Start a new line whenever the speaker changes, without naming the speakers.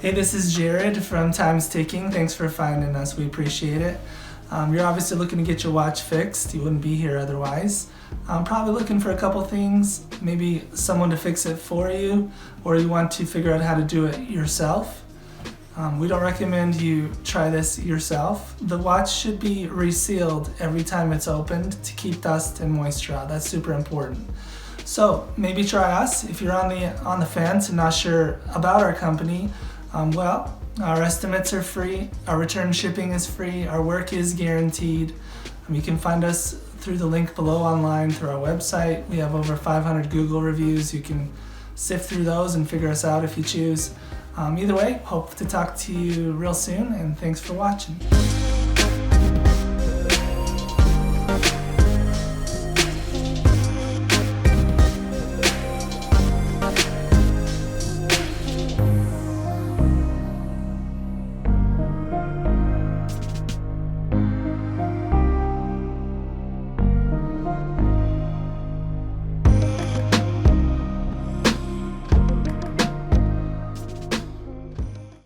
Hey, this is Jared from Time's Ticking. Thanks for finding us. We appreciate it. You're obviously looking to get your watch fixed. You wouldn't be here otherwise. I'm probably looking for a couple things, maybe someone to fix it for you, or you want to figure out how to do it yourself. We don't recommend you try this yourself. The watch should be resealed every time it's opened to keep dust and moisture out. That's super important. So maybe try us. If you're on the fence and not sure about our company, our estimates are free, our return shipping is free, our work is guaranteed. You can find us through the link below online through our website. We have over 500 Google reviews. You can sift through those and figure us out if you choose. Either way, hope to talk to you real soon, and thanks for watching.